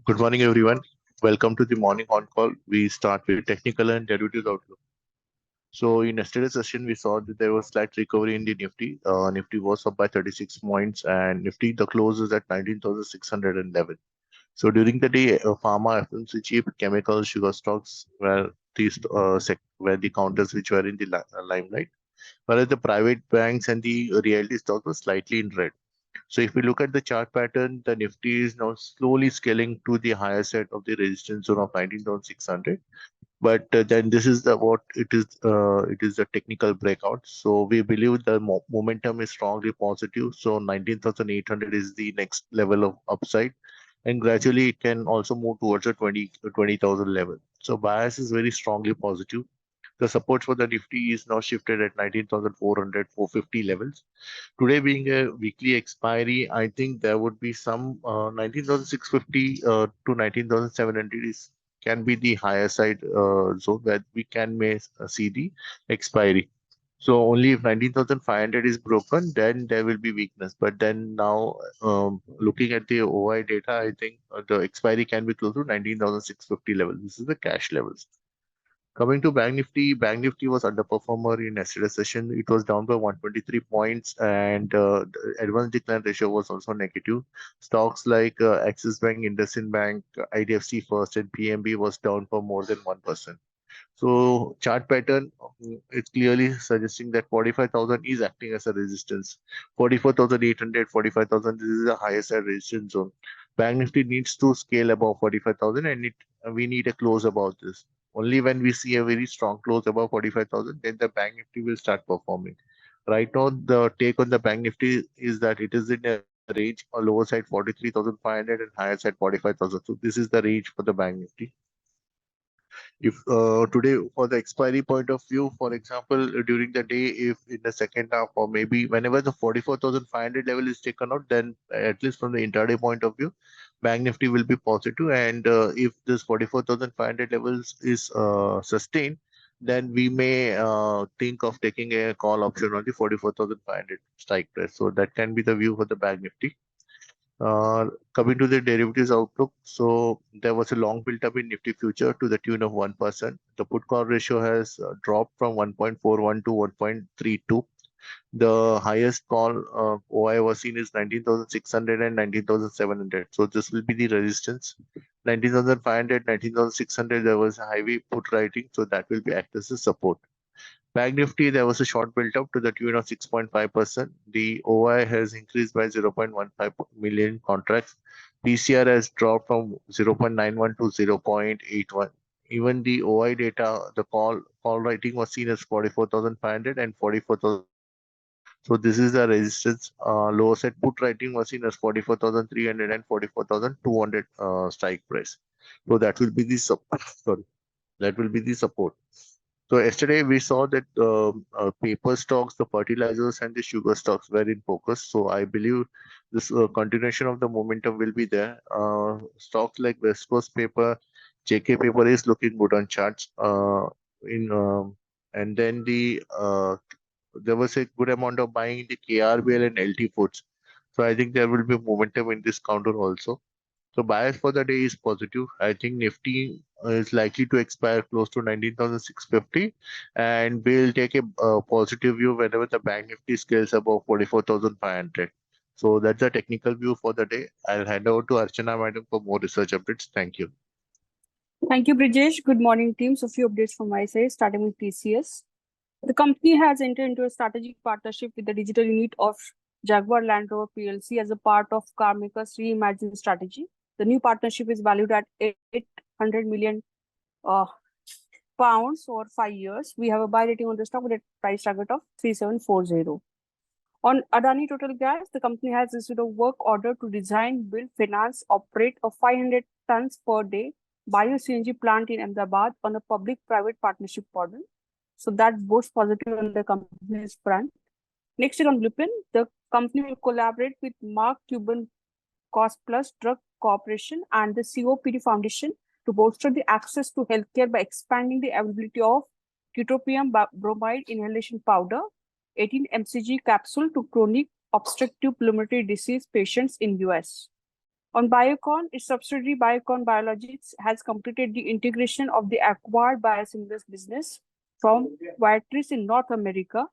Good morning, everyone. Welcome to the morning on call. We start with technical and derivatives outlook. So, in yesterday's session, we saw that there was slight recovery in the Nifty. Nifty was up by 36 points, and Nifty the close is at 19,611. So, during the day, pharma, FMCG, chemical, sugar stocks were were the counters which were in the limelight, whereas the private banks and the realty stocks were slightly in red. So if we look at the chart pattern, the Nifty is now slowly scaling to the higher side of the resistance zone of 19,600. But then this is the what it is. It is a technical breakout. So we believe the momentum is strongly positive. So 19,800 is the next level of upside, and gradually it can also move towards a 20,000 level. So bias is very strongly positive. The support for the Nifty is now shifted at 19,400, 450 levels. Today being a weekly expiry, I think there would be some 19,650 to 19,700 is can be the higher side zone where we can may see the expiry. So only if 19,500 is broken, then there will be weakness. But then now, looking at the OI data, I think the expiry can be close to 19,650 level. This is the cash levels. Coming to Bank Nifty was underperformer in yesterday's session. It was down by 123 points, and the advanced decline ratio was also negative. Stocks like Axis Bank, IndusInd Bank, IDFC First, and PNB was down for more than 1%. So chart pattern, it's clearly suggesting that 45,000 is acting as a resistance. 44,800, 45,000, this is the highest resistance zone. Bank Nifty needs to scale above 45,000, and we need a close above this. Only when we see a very strong close above 45,000, then the Bank Nifty will start performing. Right now, the take on the Bank Nifty is that it is in a range, a lower side 43,500 and higher side 45,000. So this is the range for the Bank Nifty. If today, for the expiry point of view, for example, during the day, if in the second half or maybe whenever the 44,500 level is taken out, then at least from the intraday point of view, Bank Nifty will be positive. And if this 44,500 levels is sustained, then we may think of taking a call option on the 44,500 strike price. So that can be the view for the Bank Nifty. Coming to the derivatives outlook, so there was a long build-up in Nifty future to the tune of 1%. The put call ratio has dropped from 1.41 to 1.32. The highest call OI was seen is 19,600 and 19,700. So this will be the resistance. 19,500, 19,600, there was a heavy put writing, so that will be act as a support. Bank Nifty, there was a short built up to the tune of 6.5%. The OI has increased by 0.15 million contracts. PCR has dropped from 0.91 to 0.81. Even the OI data, the call writing was seen as 44,500 and 44,700. So this is the resistance. Lower side put writing was seen as 44,300 and 44,200 strike price. So that will be the sorry, that will be the support. So yesterday we saw that paper stocks, the fertilizers, and the sugar stocks were in focus. So I believe this continuation of the momentum will be there. Stocks like West Coast Paper, JK Paper is looking good on charts. In and then there was a good amount of buying in the KRBL and LT Foods. So I think there will be momentum in this counter also. So bias for the day is positive. I think Nifty is likely to expire close to 19,650, and we'll take a positive view whenever the Bank Nifty scales above 44,500. So that's the technical view for the day. I'll hand over to Archana Madam for more research updates. Thank you. Thank you, Brijesh. Good morning, team. So, a few updates from my side, starting with TCS. The company has entered into a strategic partnership with the digital unit of Jaguar Land Rover PLC as a part of Carmaker's reimagined strategy. The new partnership is valued at 800 million pounds over 5 years. We have a buy rating on the stock with a price target of 3740. On Adani Total Gas, the company has issued a work order to design, build, finance, operate a 500 tons per day bio-CNG plant in Ahmedabad on a public-private partnership model. So that bodes positive on the company's front. Next on Bluepin, the company will collaborate with Mark Cuban Cost Plus Drug Corporation and the COPD Foundation to bolster the access to healthcare by expanding the availability of tiotropium bromide inhalation powder, 18 mcg capsule to chronic obstructive pulmonary disease patients in US. On Biocon, its subsidiary Biocon Biologics has completed the integration of the acquired biosimilars business from Viatris in North America.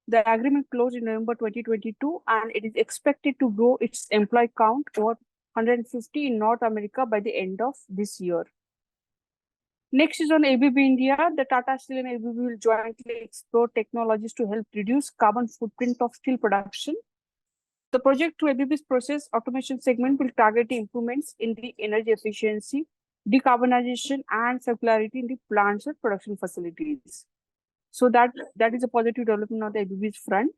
The agreement closed in November 2022 and it is expected to grow its employee count over 150 in North America by the end of this year. Next is on ABB India. The Tata Steel and ABB will jointly explore technologies to help reduce carbon footprint of steel production. The project to ABB's process automation segment will target improvements in the energy efficiency, decarbonization, and circularity in the plants and production facilities. So that is a positive development on the ABB's front.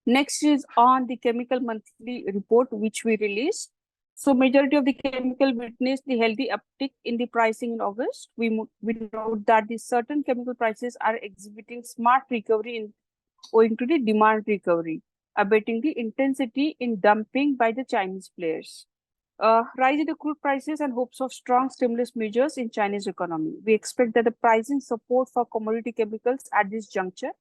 Next is on the chemical monthly report, which we released. So majority of the chemical witnessed the healthy uptick in the pricing in August. We note that the certain chemical prices are exhibiting smart recovery owing to the demand recovery, abating the intensity in dumping by the Chinese players. Rise in the crude prices and hopes of strong stimulus measures in Chinese economy. We expect that the pricing support for commodity chemicals at this juncture.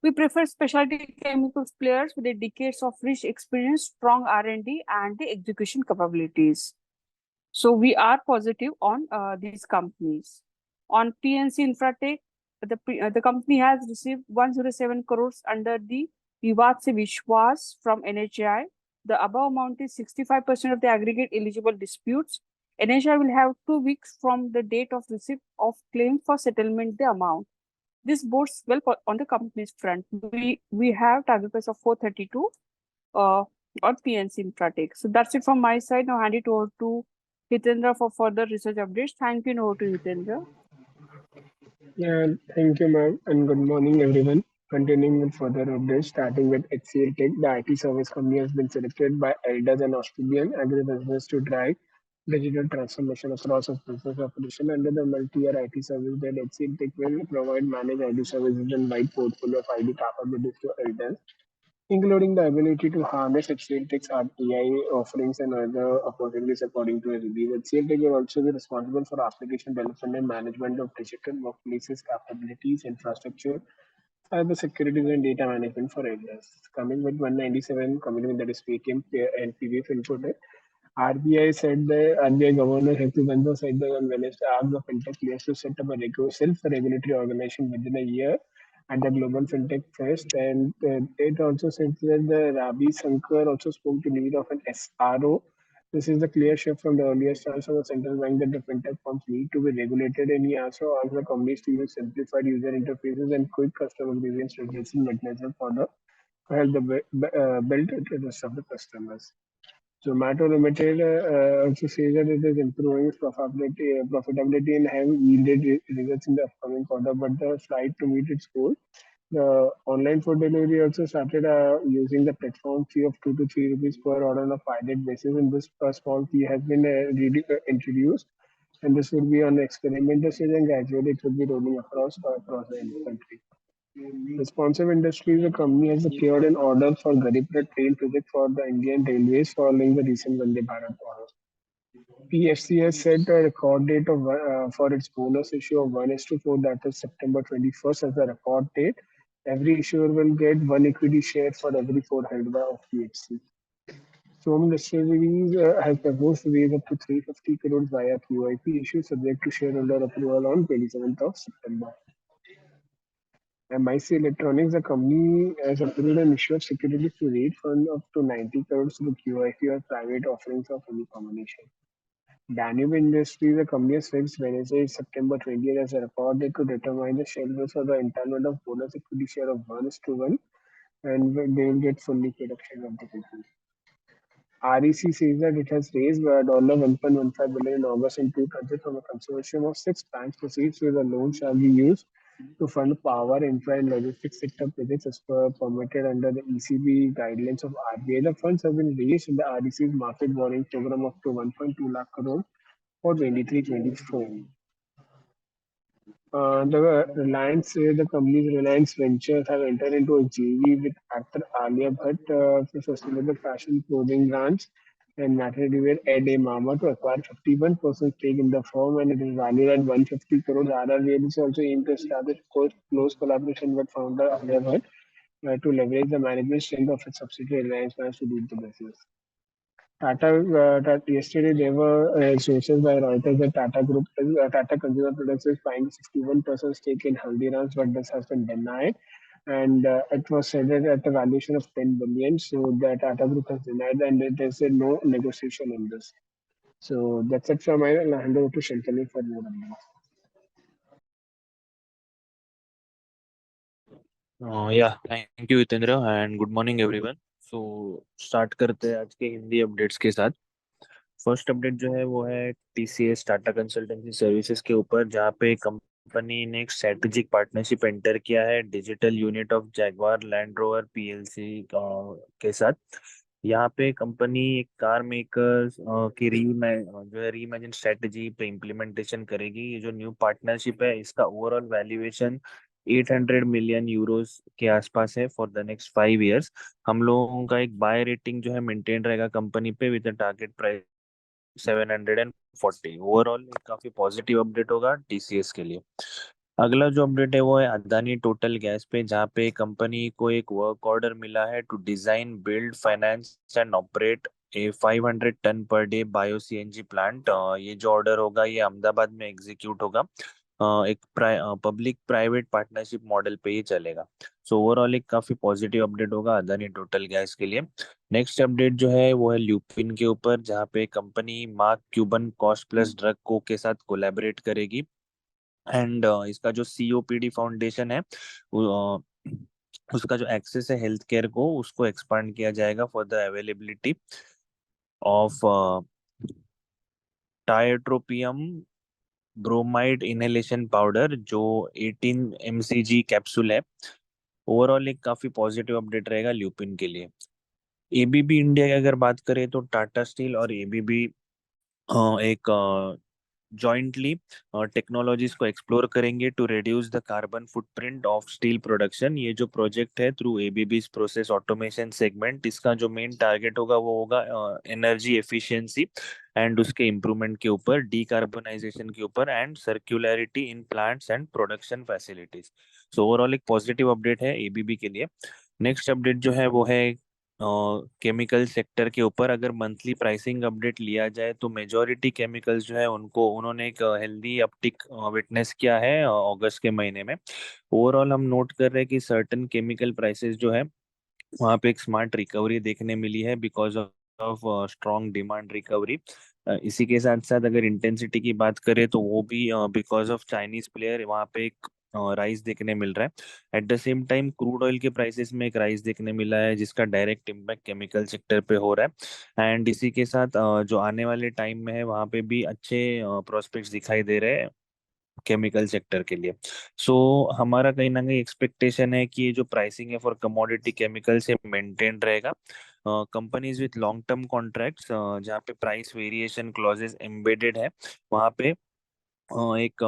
We prefer specialty chemicals players with a decades of rich experience, strong R&D, and the execution capabilities. So we are positive on these companies. On PNC Infratech, the company has received 107 crores under the Vivad Se Vishwas from NHAI. The above amount is 65% of the aggregate eligible disputes. NHAI will have 2 weeks from the date of receipt of claim for settlement the amount. This bodes well on the company's front. We have target price of 432 on PNC Infratech. So that's it from my side. Now hand it over to Hitendra for further research updates. Thank you, and over to Hitendra. Yeah, thank you, ma'am, and good morning, everyone. Continuing with further updates, starting with HCL Tech, the IT service company has been selected by Elders and Australian agribusiness to drive digital transformation across its business operation. Under the multi-year IT service, that HCL Tech will provide managed IT services and wide portfolio of IT capabilities to Elders, including the ability to harness HCL Tech's AI offerings and other opportunities according to a release. HCL Tech will also be responsible for application development and management of digital workplaces capabilities, infrastructure, cyber security, and data management for Elders. Coming with 197, coming with that is Paytm and PVF Infotech. RBI said the RBI Governor Hektibando said that on Wednesday asked the fintech players to set up a self-regulatory organization within a year at the Global Fintech Fest, and it also said that the Rabi Shankar also spoke to need of an SRO. This is the clear shift from the earlier stance of the central bank that the fintech firms need to be regulated, and he also asked the companies to use simplified user interfaces and quick customer experience regulation mechanism for the to help the build trust of the customers. Zomato Limited also says that it is improving its profitability and have yielded results in the upcoming quarter, but the flight to meet its goal. The online food delivery also started using the platform fee of 2 to 3 rupees per order on a pilot basis, and this small fee has been introduced, and this will be on the experimental stage, and gradually it will be rolling across the country. Responsive Industries, the company has secured an order for Garib Rath train project for the Indian Railways following the recent Vande Bharat order. PFC has set a record date for its bonus issue of 1:4, that is September 21st as the record date. Every issuer will get one equity share for every four held by of PFC. Som Industries has proposed to raise up to 350 crores via QIP issue subject to shareholder approval on 27th of September. MIC Electronics, the company has approved an issue of securities to raise fund up to 90 crores through QIP or private offerings of any combination. Danube Industries, the company has fixed Wednesday, September 20th as a record date to determine the shareholders for the entitlement of bonus equity share of 1:1, and they will get fully paid up share of the company. REC says that it has raised $1.15 billion in August in two tranches from a consortium of six banks. Proceeds with the loan shall be used to fund power, infra, and logistics sector projects as per permitted under the ECB guidelines of RBI. The funds have been raised in the REC's market borrowing program up to 1.2 lakh crore for 23-24. The company's Reliance Ventures have entered into a JV with actor Alia Bhatt for sustainable fashion clothing brands and maternity wear Ed A. Mama to acquire 51% stake in the firm, and it is valued at 150 crores. RRVL also aimed to establish close collaboration with founder Alia Bhatt to leverage the management strength of its subsidiary Reliance Brands to lead the business. That yesterday there were sources by Reuters that Tata Consumer Products is buying 61% stake in Haldiram's, but this has been denied. And it was said that at a valuation of 10 billion. So the Tata Group has denied, and there is no negotiation in this. So that's it from my end. I'll hand over to Shantanu for more updates. या thank you Hitendra and good morning everyone. So start करते हैं आज के Hindi updates के साथ। First update जो है वो है टीसीएस टाटा कंसल्टेंसी सर्विसेज के ऊपर, जहाँ पे कंपनी ने एक स्ट्रेटेजिक पार्टनरशिप एंटर किया है digital unit of Jaguar land rover PLC के साथ। यहाँ पे कंपनी एक कार मेकर की जो है रीइमेजिन स्ट्रेटेजी पे इम्प्लीमेंटेशन करेगी। ये जो न्यू पार्टनरशिप है इसका ओवरऑल वैल्यूएशन 800 मिलियन यूरोस के आसपास है फॉर द नेक्स्ट 5 इयर्स। हम लोगों का एक बाय रेटिंग जो है मेंटेन रहेगा कंपनी पे विद टारगेट प्राइस 740। ओवरऑल काफी पॉजिटिव अपडेट होगा टीसीएस के लिए। अगला जो अपडेट है वो है अदानी टोटल गैस पे, जहाँ पे कंपनी को एक वर्क ऑर्डर मिला है to design build finance and operate a 500 tonne per day bio CNG plant. ये जो ऑर्डर होगा ये अहमदाबाद में एग्जीक्यूट होगा। एक पब्लिक प्राइवेट पार्टनरशिप मॉडल पे ही चलेगा। सो ओवरऑल एक काफी पॉजिटिव अपडेट होगा अदानी टोटल गैस के लिए। नेक्स्ट अपडेट जो है वो है ल्यूपिन के ऊपर, जहाँ पे company mark Cuban cost plus drug को के साथ कोलैबोरेट करेगी। एंड इसका जो सीओपीडी फाउंडेशन है उसका जो एक्सेस है हेल्थ केयर को उसको एक्सपांड किया जाएगा for the availability of tiotropium bromide inhalation powder जो 18 mcg कैप्सूल है। ओवरऑल एक काफी पॉजिटिव अपडेट रहेगा ल्यूपिन के लिए। एबीबी इंडिया की अगर बात करें तो टाटा स्टील और एबीबी एक जॉइंटली टेक्नोलॉजीज को एक्सप्लोर करेंगे to reduce the carbon footprint of steel production. ये जो प्रोजेक्ट है through ABB process automation segment, इसका जो मेन टारगेट होगा वो होगा एनर्जी एफिशिएंसी एंड उसके इम्प्रूवमेंट के ऊपर, डीकार्बोनाइजेशन के ऊपर and circularity in plants and production facilities. So overall एक पॉजिटिव अपडेट है एबीबी के लिए। नेक्स्ट अपडेट जो है वो है केमिकल सेक्टर के ऊपर। अगर मंथली प्राइसिंग अपडेट लिया जाए तो मेजॉरिटी केमिकल्स जो है उन्होंने एक हेल्दी अपटिक विटनेस किया है अगस्त के महीने में। ओवरऑल हम नोट कर रहे हैं कि सर्टेन केमिकल प्राइसेस जो है वहाँ पे एक स्मार्ट रिकवरी देखने मिली है because of strong demand recovery. इसी के साथ साथ अगर इंटेंसिटी की बात करें तो वो भी बिकॉज ऑफ चाइनीज प्लेयर वहाँ पे एक राइस देखने मिल रहा है। At the same time crude oil के प्राइसेस में एक राइस देखने मिला है जिसका डायरेक्ट इम्पैक्ट केमिकल सेक्टर पे हो रहा है। एंड इसी के साथ जो आने वाले टाइम में है वहाँ पे भी अच्छे प्रोस्पेक्ट्स दिखाई दे रहे हैं केमिकल सेक्टर के लिए। सो हमारा कहीं ना कहीं एक्सपेक्टेशन है कि ये जो प्राइसिंग है फॉर कमोडिटी केमिकल से मेंटेन रहेगा। Companies with long term contracts जहाँ पे प्राइस वेरिएशन क्लॉजेस एम्बेडेड है वहाँ पे एक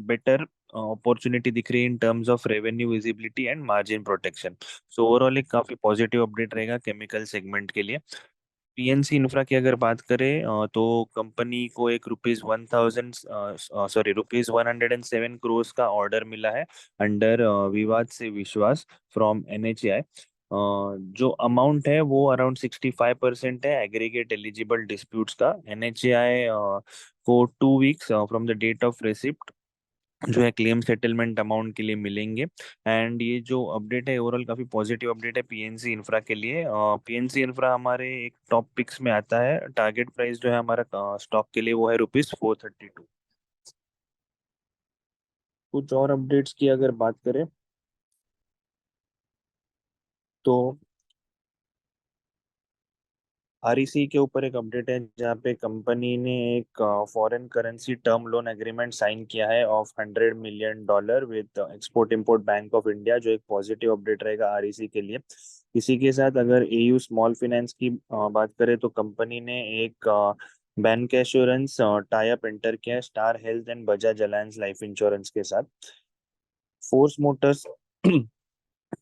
बेटर अपॉर्चुनिटी दिख रही है in terms of revenue visibility and margin protection. So overall एक काफी पॉजिटिव अपडेट रहेगा केमिकल सेगमेंट के लिए। पीएनसी इंफ्रा की अगर बात करें तो कंपनी को एक रुपीज 107 का ऑर्डर मिला है अंडर विवाद से विश्वास फ्रॉम एनएचएआई। जो अमाउंट है वो अराउंड 65% है एग्रीगेट एलिजिबल डिस्प्यूट्स का। एनएचएआई को 2 weeks from the date of receipt जो है क्लेम सेटलमेंट अमाउंट के लिए मिलेंगे। एंड ये जो अपडेट है ओवरऑल काफी पॉजिटिव अपडेट है पीएनसी इंफ्रा के लिए। पीएनसी इंफ्रा हमारे एक टॉप पिक्स में आता है। टारगेट प्राइस जो है हमारा स्टॉक के लिए वो है ₹432। कुछ और अपडेट्स की अगर बात करें तो आरईसी के ऊपर एक अपडेट है जहाँ पे कंपनी ने एक foreign currency term loan agreement sign किया है of $100 million with export import bank of India, जो एक पॉजिटिव अपडेट रहेगा आरईसी के लिए। इसी के साथ अगर एयू स्मॉल फाइनेंस की बात करें तो कंपनी ने एक bank assurance tie up enter किया है star health and Bajaj alliance life insurance के साथ। फोर्स मोटर्स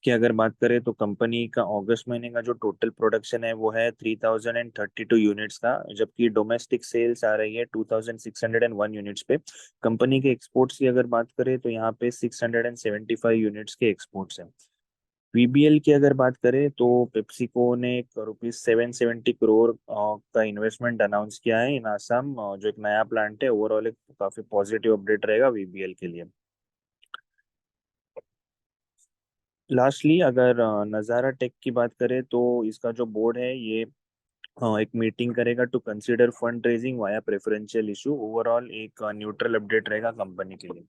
की अगर बात करें तो कंपनी का अगस्त महीने का जो टोटल प्रोडक्शन है वो है 3032 यूनिट्स का, जबकि डोमेस्टिक सेल्स आ रही है 2601 यूनिट्स पे। कंपनी के एक्सपोर्ट्स की अगर बात करें तो यहाँ पे 675 यूनिट्स के एक्सपोर्ट्स हैं। वीबीएल की अगर बात करें तो पेप्सिको ने ₹770 करोड़ का इन्वेस्टमेंट अनाउंस किया है इन आसाम, जो एक नया प्लांट है। ओवरऑल एक काफी पॉजिटिव अपडेट रहेगा वीबीएल के लिए। लास्टली अगर नज़ारा टेक की बात करें तो इसका जो बोर्ड है ये एक मीटिंग करेगा to consider fund raising via preferential issue. Overall एक न्यूट्रल अपडेट रहेगा कंपनी के लिए।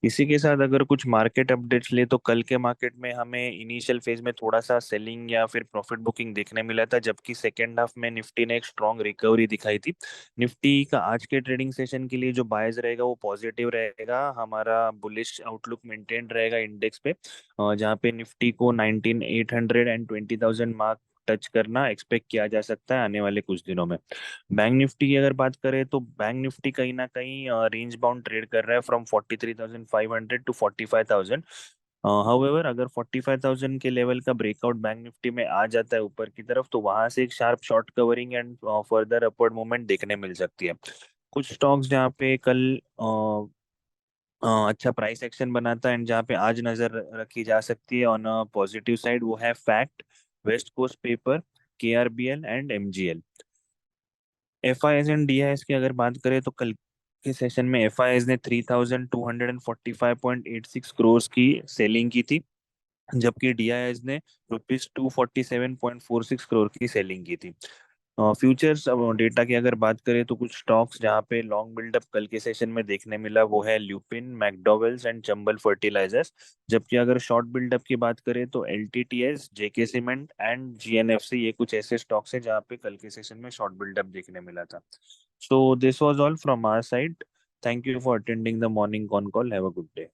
इसी के साथ अगर कुछ मार्केट अपडेट्स ले तो कल के मार्केट में हमें इनिशियल फेज में थोड़ा सा सेलिंग या फिर प्रॉफिट बुकिंग देखने मिला था, जबकि सेकेंड हाफ में निफ्टी ने एक स्ट्रॉन्ग रिकवरी दिखाई थी। निफ्टी का आज के ट्रेडिंग सेशन के लिए जो बायस रहेगा वो पॉजिटिव रहेगा। हमारा बुलिश आउटलुक मेंटेन रहेगा इंडेक्स पे, जहाँ पे निफ्टी को 19800 एंड 20000 मार्क टच करना एक्सपेक्ट किया जा सकता है आने वाले कुछ दिनों में। बैंक निफ्टी की अगर बात करें तो बैंक निफ्टी कहीं ना कहीं रेंज बाउंड ट्रेड कर रहा है फ्रॉम 43500 टू 45000। हाउएवर अगर 45000 के लेवल का ब्रेकआउट बैंक निफ्टी में आ जाता है ऊपर की तरफ, तो वहां से एक sharp short covering and further upward movement देखने मिल सकती है। कुछ स्टॉक्स जहाँ पे कल अच्छा प्राइस एक्शन बनाता है एंड जहाँ पे आज नजर रखी जा सकती है ऑन अ पॉजिटिव साइड, वो है FACT, West Coast Paper, KRBL and MGL. FIS and DIS की अगर बात करें तो कल के सेशन में एफआईएस ने 3245.86 करोड़ की सेलिंग की थी, जबकि डीआईएस ने ₹247.46 करोड़ की सेलिंग की थी। फ्यूचर्स डेटा की अगर बात करें तो कुछ स्टॉक्स जहाँ पे लॉन्ग बिल्डअप कल के सेशन में देखने मिला वो है ल्यूपिन, मैकडॉवेल्स एंड चंबल फर्टिलाइजर्स। जबकि अगर शॉर्ट बिल्डअप की बात करें तो LTTS, JK cement and GNFC, ये कुछ ऐसे स्टॉक्स हैं जहाँ पे कल के सेशन में शॉर्ट बिल्डअप देखने मिला था। So this was all from our side. Thank you for attending the morning con call. Have a good day.